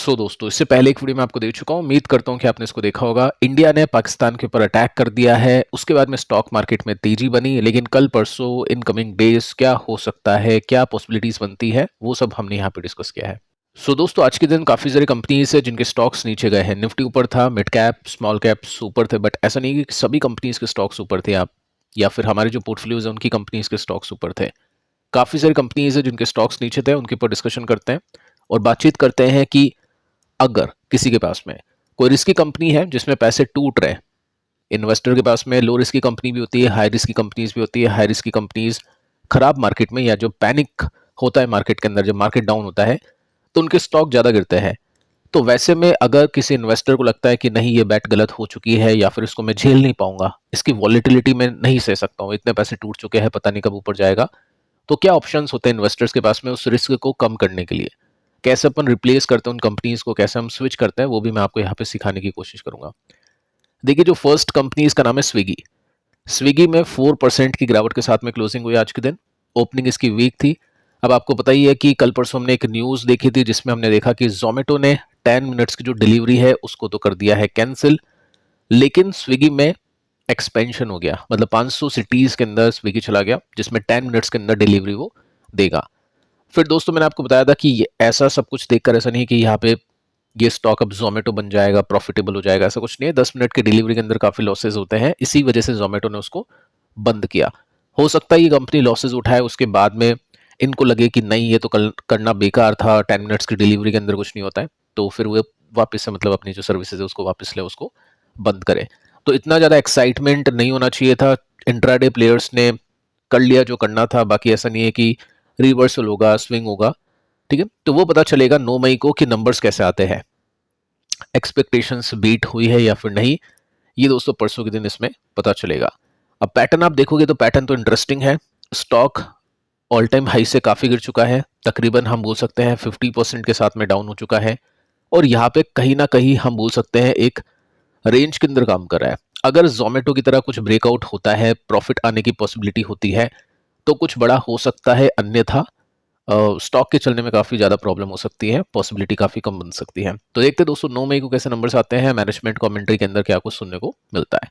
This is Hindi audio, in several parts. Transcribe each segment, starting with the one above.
दोस्तों, इससे पहले एक वीडियो मैं आपको दे चुका हूँ। उम्मीद करता हूँ कि आपने इसको देखा होगा। इंडिया ने पाकिस्तान के ऊपर अटैक कर दिया है, उसके बाद में स्टॉक मार्केट में तेजी बनी, लेकिन कल परसों इन कमिंग डेज क्या हो सकता है, क्या पॉसिबिलिटीज बनती है, वो सब हमने यहाँ पे डिस्कस किया है। दोस्तों, आज के दिन काफी सारी कंपनीज है जिनके स्टॉक्स नीचे गए हैं। निफ्टी ऊपर था, मिड कैप स्मॉल कैप्स ऊपर थे, बट ऐसा नहीं कि सभी कंपनीज के स्टॉक्स ऊपर थे आप, या फिर हमारे जो पोर्टफोलियोज है उनकी कंपनीज के स्टॉक्स ऊपर थे। काफी सारी कंपनीज है जिनके स्टॉक्स नीचे थे, उनके ऊपर डिस्कशन करते हैं और बातचीत करते हैं कि अगर किसी के पास में कोई रिस्की कंपनी है जिसमें पैसे टूट रहे हैं। इन्वेस्टर के पास में लो रिस्क की कंपनी भी होती है, हाई रिस्क की कंपनीज भी होती है। हाई रिस्क की कंपनीज खराब मार्केट में या जो पैनिक होता है मार्केट के अंदर, जब मार्केट डाउन होता है तो उनके स्टॉक ज्यादा गिरते हैं। तो वैसे में अगर किसी इन्वेस्टर को लगता है कि नहीं, ये बैट गलत हो चुकी है या फिर इसको मैं झेल नहीं पाऊंगा, इसकी वॉलेटिलिटी में नहीं सह सकता हूँ, इतने पैसे टूट चुके हैं, पता नहीं कब ऊपर जाएगा, तो क्या ऑप्शंस होते हैं इन्वेस्टर्स के पास में उस रिस्क को कम करने के लिए? कैसे अपन रिप्लेस करते हैं उन कंपनीज को, कैसे हम स्विच करते हैं, वो भी मैं आपको यहाँ पे सिखाने की कोशिश करूंगा। देखिए, जो फर्स्ट कंपनी इसका नाम है स्विगी। स्विगी में 4% की गिरावट के साथ में क्लोजिंग हुई आज के दिन। ओपनिंग इसकी वीक थी। अब आपको पता ही है कि कल परसों हमने एक न्यूज देखी थी जिसमें हमने देखा कि जोमेटो ने 10 मिनट्स की जो डिलीवरी है उसको तो कर दिया है कैंसिल, लेकिन स्विगी में एक्सपेंशन हो गया, मतलब 500 सिटीज के अंदर स्विगी चला गया जिसमें 10 मिनट्स के अंदर डिलीवरी वो देगा। फिर दोस्तों, मैंने आपको बताया था कि ऐसा सब कुछ देखकर ऐसा नहीं कि यहाँ पे ये स्टॉक अब जोमेटो बन जाएगा, प्रॉफिटेबल हो जाएगा, ऐसा कुछ नहीं है। 10 मिनट की डिलीवरी के अंदर काफी लॉसेज होते हैं, इसी वजह से जोमेटो ने उसको बंद किया। हो सकता है ये कंपनी लॉसेज उठाए, उसके बाद में इनको लगे कि नहीं, ये तो कल करना बेकार था, 10 मिनट्स की डिलीवरी के अंदर कुछ नहीं होता है, तो फिर वो वापस से मतलब अपनी जो सर्विसेज है उसको वापस ले, उसको बंद करे। तो इतना ज्यादा एक्साइटमेंट नहीं होना चाहिए था। इंट्राडे प्लेयर्स ने कर लिया जो करना था, बाकी ऐसा नहीं है कि रिवर्सल होगा, स्विंग होगा। ठीक है, तो वो पता चलेगा 9 मई को कि नंबर्स कैसे आते हैं, एक्सपेक्टेशंस बीट हुई है या फिर नहीं। ये दोस्तों परसों के दिन इसमें पता चलेगा। अब पैटर्न आप देखोगे तो पैटर्न तो इंटरेस्टिंग है। स्टॉक ऑल टाइम हाई से काफी गिर चुका है, तकरीबन हम बोल सकते हैं 50% के साथ में डाउन हो चुका है, और यहाँ पे कहीं ना कहीं हम बोल सकते हैं एक रेंज के अंदर काम कर रहा है। अगर जोमेटो की तरह कुछ ब्रेकआउट होता है, प्रॉफिट आने की पॉसिबिलिटी होती है, तो कुछ बड़ा हो सकता है, अन्यथा स्टॉक के चलने में काफी ज्यादा प्रॉब्लम हो सकती है, पॉसिबिलिटी काफी कम बन सकती है। तो देखते हैं दोस्तों 9 मई को कैसे नंबर्स आते हैं, मैनेजमेंट कमेंट्री के अंदर क्या कुछ सुनने को मिलता है।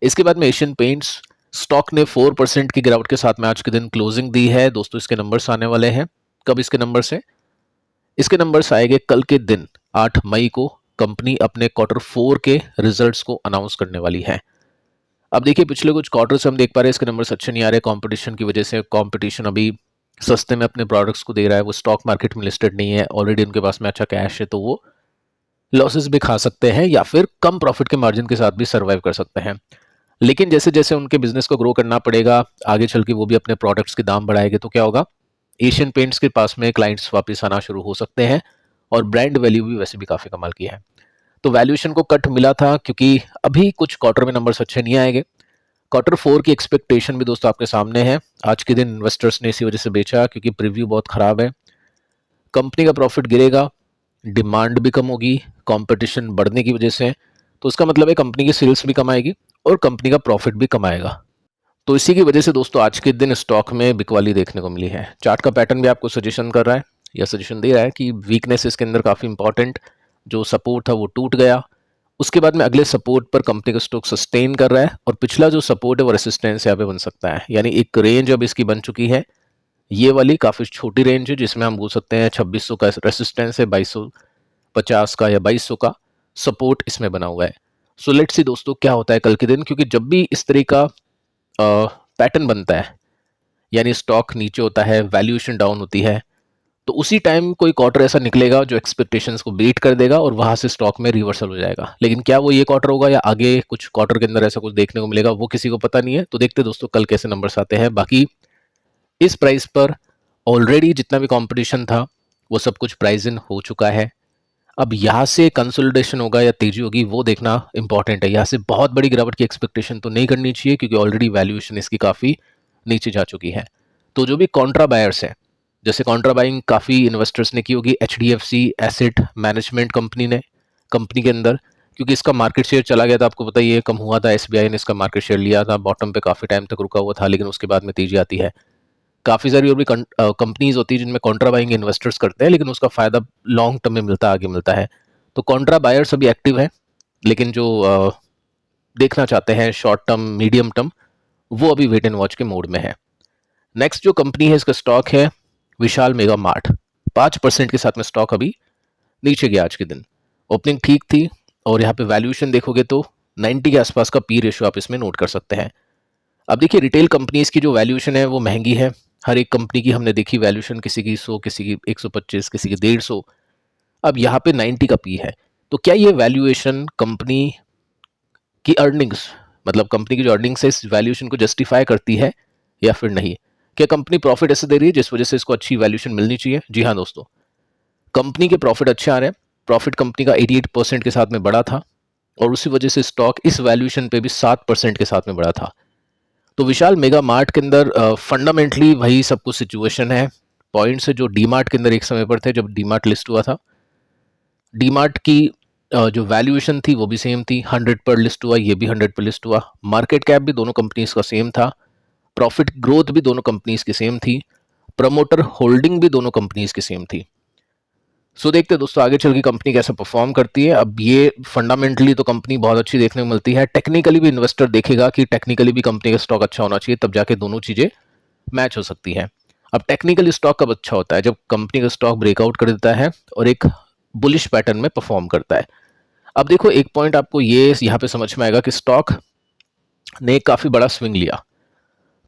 इसके बाद में एशियन पेंट्स स्टॉक ने 4% की गिरावट के साथ में आज के दिन क्लोजिंग दी है। दोस्तों, इसके नंबर्स आने वाले हैं। कब इसके नंबर्स है? इसके नंबर्स आएंगे कल के दिन 8 मई को। कंपनी अपने क्वार्टर 4 के रिजल्ट्स को अनाउंस करने वाली है। अब देखिए, पिछले कुछ क्वार्टर से हम देख पा रहे हैं इसके नंबर्स अच्छे नहीं आ रहे, कंपटीशन की वजह से। कंपटीशन अभी सस्ते में अपने प्रोडक्ट्स को दे रहा है, वो स्टॉक मार्केट में लिस्टेड नहीं है, ऑलरेडी उनके पास में अच्छा कैश है, तो वो लॉसेस भी खा सकते हैं या फिर कम प्रॉफिट के मार्जिन के साथ भी सर्वाइव कर सकते हैं। लेकिन जैसे जैसे उनके बिजनेस को ग्रो करना पड़ेगा, आगे चल के वो भी अपने प्रोडक्ट्स के दाम बढ़ाएंगे, तो क्या होगा, एशियन पेंट्स के पास में क्लाइंट्स वापस आना शुरू हो सकते हैं, और ब्रांड वैल्यू भी वैसे भी काफी कमाल की है। तो वैल्यूएशन को कट मिला था क्योंकि अभी कुछ क्वार्टर में नंबर्स अच्छे नहीं आएंगे। क्वार्टर 4 की एक्सपेक्टेशन भी दोस्तों आपके सामने है। आज के दिन इन्वेस्टर्स ने इसी वजह से बेचा क्योंकि प्रीव्यू बहुत खराब है। कंपनी का प्रॉफिट गिरेगा, डिमांड भी कम होगी कंपटीशन बढ़ने की वजह से, तो उसका मतलब है कंपनी की सेल्स भी कम आएगी और कंपनी का प्रॉफिट भी कम आएगा। तो इसी की वजह से दोस्तों आज के दिन स्टॉक में बिकवाली देखने को मिली है। चार्ट का पैटर्न भी आपको सजेशन कर रहा है या सजेशन दे रहा है कि वीकनेस इसके अंदर काफी इंपॉर्टेंट, जो सपोर्ट था वो टूट गया, उसके बाद में अगले सपोर्ट पर कंपनी का स्टॉक सस्टेन कर रहा है, और पिछला जो सपोर्ट है वो रेसिस्टेंस यहाँ पे बन सकता है, यानी एक रेंज अब इसकी बन चुकी है। ये वाली काफी छोटी रेंज है जिसमें हम बोल सकते हैं 2600 का रेसिस्टेंस है, 2250 का या 2200 का सपोर्ट इसमें बना हुआ है। सो लेट्स सी दोस्तों क्या होता है कल के दिन, क्योंकि जब भी इस तरह का पैटर्न बनता है, यानी स्टॉक नीचे होता है, वैल्यूएशन डाउन होती है, तो उसी टाइम कोई क्वार्टर ऐसा निकलेगा जो एक्सपेक्टेशंस को बीट कर देगा और वहां से स्टॉक में रिवर्सल हो जाएगा। लेकिन क्या वो ये क्वार्टर होगा या आगे कुछ क्वार्टर के अंदर ऐसा कुछ देखने को मिलेगा, वो किसी को पता नहीं है। तो देखते दोस्तों कल कैसे नंबर्स आते हैं। बाकी इस प्राइस पर ऑलरेडी जितना भी कंपटीशन था वो सब कुछ प्राइस इन हो चुका है। अब यहाँ से कंसोलिडेशन होगा या तेजी होगी वो देखना इंपॉर्टेंट है। यहाँ से बहुत बड़ी गिरावट की एक्सपेक्टेशन तो नहीं करनी चाहिए क्योंकि ऑलरेडी वैल्यूएशन इसकी काफी नीचे जा चुकी है। तो जो भी कॉन्ट्रा बायर्स है, जैसे कॉन्ट्रा बाइंग काफी इन्वेस्टर्स ने की होगी, एचडीएफसी एसेट मैनेजमेंट कंपनी ने कंपनी के अंदर, क्योंकि इसका मार्केट शेयर चला गया था, आपको पता ही है, कम हुआ था, एसबीआई ने इसका मार्केट शेयर लिया था, बॉटम पे काफी टाइम तक रुका हुआ था, लेकिन उसके बाद में तेजी आती है। काफ़ी सारी और भी कंपनीज़ होती है जिनमें कॉन्ट्रा बाइंग इन्वेस्टर्स करते हैं, लेकिन उसका फ़ायदा लॉन्ग टर्म में मिलता है, आगे मिलता है। तो कॉन्ट्रा बायर्स अभी एक्टिव हैं, लेकिन जो देखना चाहते हैं शॉर्ट टर्म, मीडियम टर्म, वो अभी वेट एंड वॉच के मोड में है। नेक्स्ट जो कंपनी है, इसका स्टॉक है विशाल मेगा मार्ट। 5% के साथ में स्टॉक अभी नीचे गया आज के दिन। ओपनिंग ठीक थी और यहाँ पे वैल्यूएशन देखोगे तो 90 के आसपास का पी रेशियो आप इसमें नोट कर सकते हैं। अब देखिए, रिटेल कंपनीज की जो वैल्यूएशन है वो महंगी है। हर एक कंपनी की हमने देखी वैल्यूएशन, किसी की 100, किसी की 125, किसी की 150। अब यहाँ पे 90 का पी है, तो क्या ये वैल्यूएशन कंपनी की अर्निंग्स, मतलब कंपनी की जो अर्निंग्स है, इस वैल्यूएशन को जस्टिफाई करती है या फिर नहीं? क्या कंपनी प्रॉफिट ऐसे दे रही है जिस वजह से इसको अच्छी वैल्यूएशन मिलनी चाहिए? जी हाँ दोस्तों, कंपनी के प्रॉफिट अच्छे आ रहे हैं। प्रॉफिट कंपनी का 88% के साथ में बढ़ा था और उसी वजह से स्टॉक इस वैल्यूएशन पे भी 7% के साथ में बढ़ा था। तो विशाल मेगा मार्ट के अंदर फंडामेंटली वही सब कुछ सिचुएशन है। पॉइंट्स है जो डीमार्ट के अंदर एक समय पर थे जब डीमार्ट लिस्ट हुआ था। डीमार्ट की जो वैल्यूएशन थी वो भी सेम थी, 100 पर लिस्ट हुआ, ये भी 100 पर लिस्ट हुआ। मार्केट कैप भी दोनों कंपनीज का सेम था। प्रॉफिट ग्रोथ भी दोनों कंपनीज की सेम थी। प्रमोटर होल्डिंग भी दोनों कंपनीज की सेम थी। सो देखते हैं दोस्तों आगे चल के कंपनी कैसे परफॉर्म करती है। अब ये फंडामेंटली तो कंपनी बहुत अच्छी देखने को मिलती है, टेक्निकली भी इन्वेस्टर देखेगा कि टेक्निकली भी कंपनी का स्टॉक अच्छा होना चाहिए, तब जाके दोनों चीजें मैच हो सकती है। अब टेक्निकली स्टॉक कब अच्छा होता है? जब कंपनी का स्टॉक ब्रेकआउट कर देता है और एक बुलिश पैटर्न में परफॉर्म करता है। अब देखो, एक पॉइंट आपको ये यहाँ पे समझ में आएगा कि स्टॉक ने काफी बड़ा स्विंग लिया।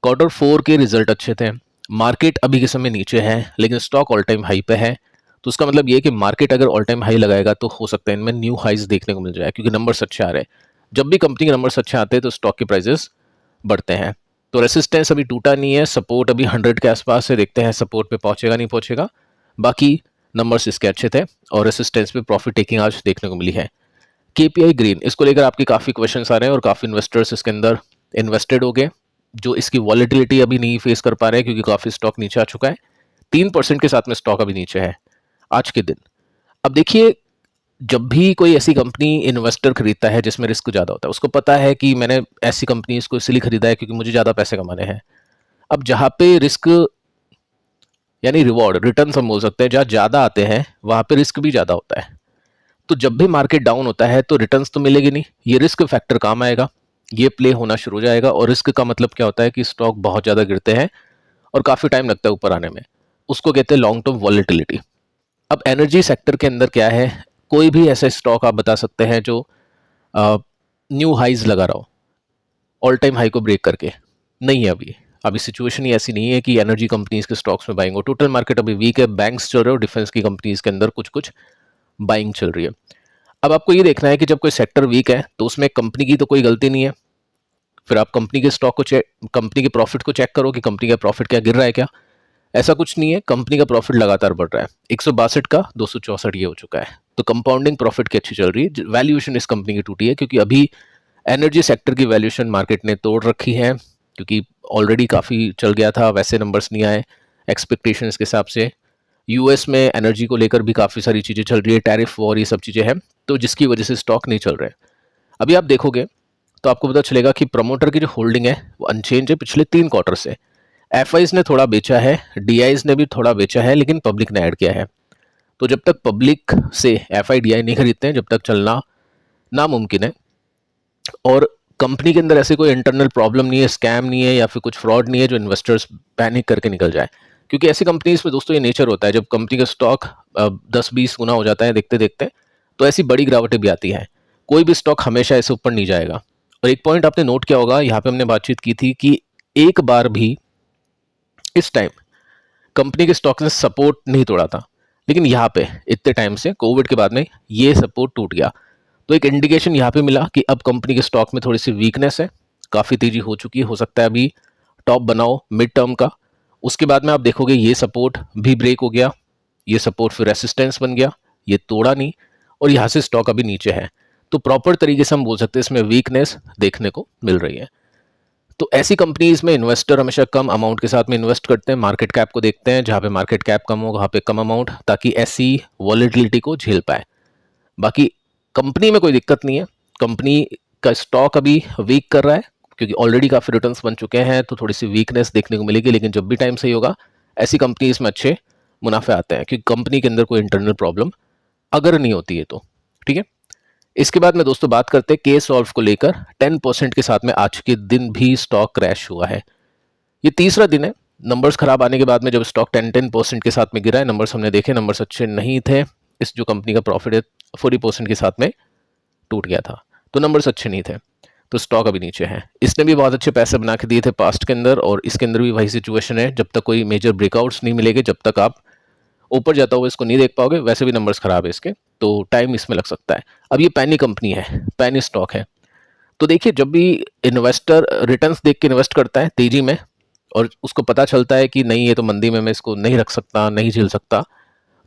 Q4 के रिजल्ट अच्छे थे, मार्केट अभी के समय नीचे है, लेकिन स्टॉक ऑल टाइम हाई पे है। तो उसका मतलब ये कि मार्केट अगर ऑल टाइम हाई लगाएगा तो हो सकता है इनमें न्यू हाइज देखने को मिल जाए, क्योंकि नंबर्स अच्छे आ रहे हैं। जब भी कंपनी के नंबर्स अच्छे आते हैं तो स्टॉक के प्राइसेस बढ़ते हैं। तो रेसिस्टेंस अभी टूटा नहीं है, सपोर्ट अभी 100 के आसपास है, देखते हैं सपोर्ट पे पहुंचेगा नहीं पहुंचेगा। बाकी नंबर्स इसके अच्छे थे और रेसिस्टेंस पे प्रॉफिट टेकिंग आज देखने को मिली है। केपीआई ग्रीन, इसको लेकर आपके काफी क्वेश्चंस आ रहे हैं और काफी इन्वेस्टर्स इसके अंदर इन्वेस्टेड हो गए, जो इसकी वॉलेटिलिटी अभी नहीं फेस कर पा रहे हैं क्योंकि काफी स्टॉक नीचे आ चुका है। 3% के साथ में स्टॉक अभी नीचे है आज के दिन। अब देखिए, जब भी कोई ऐसी कंपनी इन्वेस्टर खरीदता है जिसमें रिस्क ज्यादा होता है, उसको पता है कि मैंने ऐसी कंपनी इसको इसलिए खरीदा है क्योंकि मुझे ज्यादा पैसे कमाने हैं। अब जहां पे रिस्क यानी रिवॉर्ड, रिटर्न हम बोल सकते हैं, जहां ज्यादा आते हैं वहां पे रिस्क भी ज्यादा होता है। तो जब भी मार्केट डाउन होता है तो रिटर्न्स तो मिलेगी नहीं, ये रिस्क फैक्टर काम आएगा, ये प्ले होना शुरू हो जाएगा। और रिस्क का मतलब क्या होता है कि स्टॉक बहुत ज्यादा गिरते हैं और काफी टाइम लगता है ऊपर आने में, उसको कहते हैं लॉन्ग टर्म वॉलेटिलिटी। अब एनर्जी सेक्टर के अंदर क्या है, कोई भी ऐसा स्टॉक आप बता सकते हैं जो न्यू हाइज लगा रहा हो, ऑल टाइम हाई को ब्रेक करके? नहीं है अभी। अभी सिचुएशन ही ऐसी नहीं है कि एनर्जी कंपनीज के स्टॉक्स में बाइंग हो। टोटल मार्केट अभी वीक है, बैंक्स चल रहे हो, डिफेंस की कंपनीज के अंदर कुछ कुछ बाइंग चल रही है। अब आपको ये देखना है कि जब कोई सेक्टर वीक है तो उसमें कंपनी की तो कोई गलती नहीं है। फिर आप कंपनी के स्टॉक को चेक, कंपनी के प्रॉफिट को चेक करो कि कंपनी का प्रॉफिट क्या गिर रहा है क्या? ऐसा कुछ नहीं है, कंपनी का प्रॉफिट लगातार बढ़ रहा है। 162 का 264 ये हो चुका है, तो कंपाउंडिंग प्रॉफिट की अच्छी चल रही है। वैल्यूएशन इस कंपनी की टूटी है क्योंकि अभी एनर्जी सेक्टर की वैल्यूएशन मार्केट ने तोड़ रखी है, क्योंकि ऑलरेडी काफ़ी चल गया था, वैसे नंबर्स नहीं आए एक्सपेक्टेशंस के हिसाब से। यूएस में एनर्जी को लेकर भी काफ़ी सारी चीज़ें चल रही है, टैरिफ वॉर, ये सब चीज़ें हैं, तो जिसकी वजह से स्टॉक नहीं चल रहे। अभी आप देखोगे तो आपको पता चलेगा कि प्रमोटर की जो होल्डिंग है वो अनचेंज है पिछले 3 क्वार्टर से। एफआईज ने थोड़ा बेचा है, डीआईज ने भी थोड़ा बेचा है, लेकिन पब्लिक ने ऐड किया है। तो जब तक पब्लिक से एफआई डीआई नहीं खरीदते हैं, जब तक चलना नामुमकिन है। और कंपनी के अंदर ऐसे कोई इंटरनल प्रॉब्लम नहीं है, स्कैम नहीं है या फिर कुछ फ्रॉड नहीं है जो इन्वेस्टर्स पैनिक करके निकल जाए। क्योंकि ऐसी कंपनीज में दोस्तों ये नेचर होता है, जब कंपनी का स्टॉक 10-20 गुना हो जाता है देखते देखते, तो ऐसी बड़ी गिरावटें भी आती हैं। कोई भी स्टॉक हमेशा ऐसे ऊपर नहीं जाएगा। और एक पॉइंट आपने नोट किया होगा, यहाँ पे हमने बातचीत की थी कि एक बार भी इस टाइम कंपनी के स्टॉक ने सपोर्ट नहीं तोड़ा था, लेकिन यहाँ पे इतने टाइम से कोविड के बाद में ये सपोर्ट टूट गया। तो एक इंडिकेशन यहाँ पे मिला कि अब कंपनी के स्टॉक में थोड़ी सी वीकनेस है, काफ़ी तेजी हो चुकी है, हो सकता है अभी टॉप बनाओ मिड टर्म का। उसके बाद में आप देखोगे ये सपोर्ट भी ब्रेक हो गया, ये सपोर्ट फिर रेसिस्टेंस बन गया, ये तोड़ा नहीं, और यहाँ से स्टॉक अभी नीचे है। तो प्रॉपर तरीके से हम बोल सकते हैं इसमें वीकनेस देखने को मिल रही है। तो ऐसी कंपनीज में इन्वेस्टर हमेशा कम अमाउंट के साथ में इन्वेस्ट करते हैं, मार्केट कैप को देखते हैं, जहाँ पे मार्केट कैप कम हो वहाँ पे कम अमाउंट, ताकि ऐसी वॉलेटिलिटी को झेल पाए। बाकी कंपनी में कोई दिक्कत नहीं है, कंपनी का स्टॉक अभी वीक कर रहा है, क्योंकि ऑलरेडी काफ़ी रिटर्न्स बन चुके हैं, तो थोड़ी सी वीकनेस देखने को मिलेगी, लेकिन जब भी टाइम सही होगा ऐसी कंपनीज में अच्छे मुनाफे आते हैं, क्योंकि कंपनी के अंदर कोई इंटरनल प्रॉब्लम अगर नहीं होती है तो। ठीक है, इसके बाद में दोस्तों बात करते हैं के सॉल्व को लेकर। 10% के साथ में आज के दिन भी स्टॉक क्रैश हुआ है। ये तीसरा दिन है नंबर्स खराब आने के बाद में जब स्टॉक 10% के साथ में गिरा है। नंबर्स हमने देखे, नंबर्स अच्छे नहीं थे। इस जो कंपनी का प्रॉफिट है 40% के साथ में टूट गया था, तो नंबर्स अच्छे नहीं थे, तो स्टॉक अभी नीचे है। इसने भी बहुत अच्छे पैसे बना के दिए थे पास्ट के अंदर, और इसके अंदर भी वही सिचुएशन है, जब तक कोई मेजर ब्रेकआउट्स नहीं मिलेंगे, जब तक आप ऊपर जाता हुआ इसको नहीं देख पाओगे। वैसे भी नंबर्स खराब है इसके, तो टाइम इसमें लग सकता है। अब ये पैनी कंपनी है, पैनी स्टॉक है, तो देखिए जब भी इन्वेस्टर रिटर्न्स देख के इन्वेस्ट करता है तेजी में, और उसको पता चलता है कि नहीं ये तो मंदी में मैं इसको नहीं रख सकता, नहीं झेल सकता,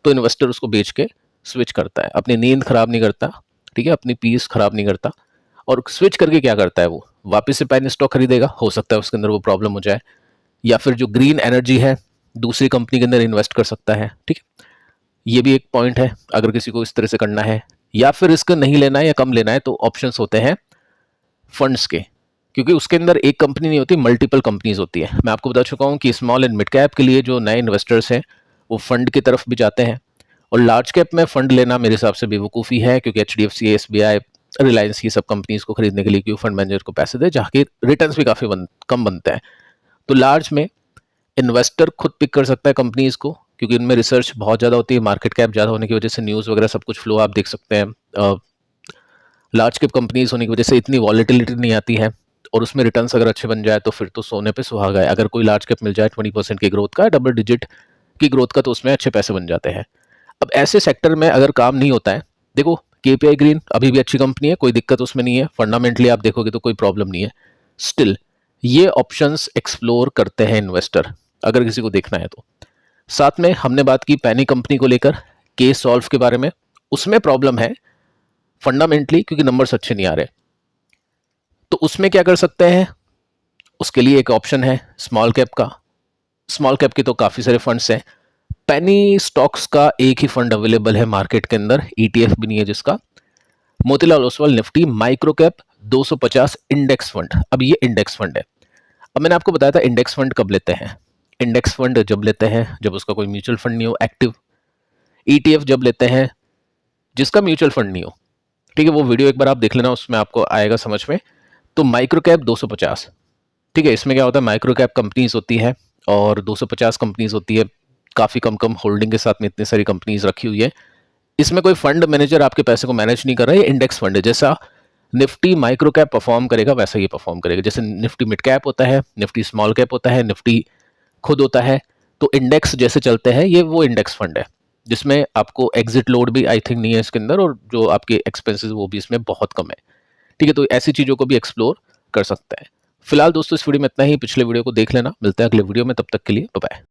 तो इन्वेस्टर उसको बेच के स्विच करता है। अपनी नींद खराब नहीं करता, ठीक है, अपनी पीस खराब नहीं करता, और स्विच करके क्या करता है, वो वापस से पैनी स्टॉक खरीदेगा। हो सकता है उसके अंदर वो प्रॉब्लम हो जाए, या फिर जो ग्रीन एनर्जी है दूसरी कंपनी के अंदर इन्वेस्ट कर सकता है। ठीक है, ये भी एक पॉइंट है अगर किसी को इस तरह से करना है, या फिर रिस्क नहीं लेना है या कम लेना है, तो ऑप्शंस होते हैं फंड्स के, क्योंकि उसके अंदर एक कंपनी नहीं होती, मल्टीपल कंपनीज होती है। मैं आपको बता चुका हूं कि स्मॉल एंड मिड कैप के लिए जो नए इन्वेस्टर्स हैं वो फंड की तरफ भी जाते हैं, और लार्ज कैप में फंड लेना मेरे हिसाब से बेवकूफ़ी है, क्योंकि HDFC, SBI, रिलायंस, ये सब कंपनीज को खरीदने के लिए क्यों फंड मैनेजर को पैसे दे, जहाँ के रिटर्न्स भी काफ़ी कम बनते हैं। तो लार्ज में इन्वेस्टर खुद पिक कर सकता है कंपनीज को, क्योंकि उनमें रिसर्च बहुत ज़्यादा होती है, मार्केट कैप ज़्यादा होने की वजह से न्यूज़ वगैरह सब कुछ फ्लो आप देख सकते हैं। लार्ज कैप कंपनीज होने की वजह से इतनी वॉलेटिलिटी नहीं आती है, और उसमें रिटर्न्स अगर अच्छे बन जाए तो फिर तो सोने पे सुहागा है। अगर कोई लार्ज कैप मिल जाए 20% की ग्रोथ का, डबल डिजिट की ग्रोथ का, तो उसमें अच्छे पैसे बन जाते हैं। अब ऐसे सेक्टर में अगर काम नहीं होता है, देखो KPI ग्रीन अभी भी अच्छी कंपनी है, कोई दिक्कत उसमें नहीं है, फंडामेंटली आप देखोगे तो कोई प्रॉब्लम नहीं है। स्टिल ये ऑप्शंस एक्सप्लोर करते हैं इन्वेस्टर, अगर किसी को देखना है तो। साथ में हमने बात की पैनी कंपनी को लेकर, के सॉल्व के बारे में, उसमें प्रॉब्लम है फंडामेंटली, क्योंकि नंबर्स अच्छे नहीं आ रहे। तो उसमें क्या कर सकते हैं, उसके लिए एक ऑप्शन है स्मॉल कैप का। स्मॉल कैप के तो काफ़ी सारे फंड्स हैं। पेनी स्टॉक्स का एक ही फंड अवेलेबल है मार्केट के अंदर, ETF भी नहीं है जिसका, Motilal Oswal Nifty micro cap 250 index fund. अब ये इंडेक्स फंड है। अब मैंने आपको बताया था इंडेक्स फंड कब लेते हैं। इंडेक्स फंड जब लेते हैं जब उसका कोई म्यूचुअल फंड नहीं हो एक्टिव। ETF जब लेते हैं जिसका म्यूचुअल फंड नहीं हो। ठीक है, वो वीडियो एक बार आप देख लेना, उसमें आपको आएगा समझ में। तो माइक्रो कैप 250, ठीक है, इसमें क्या होता है, माइक्रो कैप कंपनीज होती है और 250 कंपनीज होती है, काफ़ी कम कम होल्डिंग के साथ में इतनी सारी कंपनीज रखी हुई है। इसमें कोई फंड मैनेजर आपके पैसे को मैनेज नहीं कर रहा है, ये इंडेक्स फंड है। जैसा निफ्टी माइक्रो कैप परफॉर्म करेगा वैसा ये परफॉर्म करेगा। जैसे निफ्टी मिड कैप होता है, निफ्टी स्मॉल कैप होता है, निफ्टी खुद होता है, तो इंडेक्स जैसे चलते हैं, ये वो इंडेक्स फंड है जिसमें आपको एग्जिट लोड भी आई थिंक नहीं है इसके अंदर, और जो आपके एक्सपेंसेस वो भी इसमें बहुत कम है। ठीक है, तो ऐसी चीज़ों को भी एक्सप्लोर कर सकते हैं। फिलहाल दोस्तों इस वीडियो में इतना ही, पिछले वीडियो को देख लेना। मिलते हैं अगले वीडियो में, तब तक के लिए बाय बाय।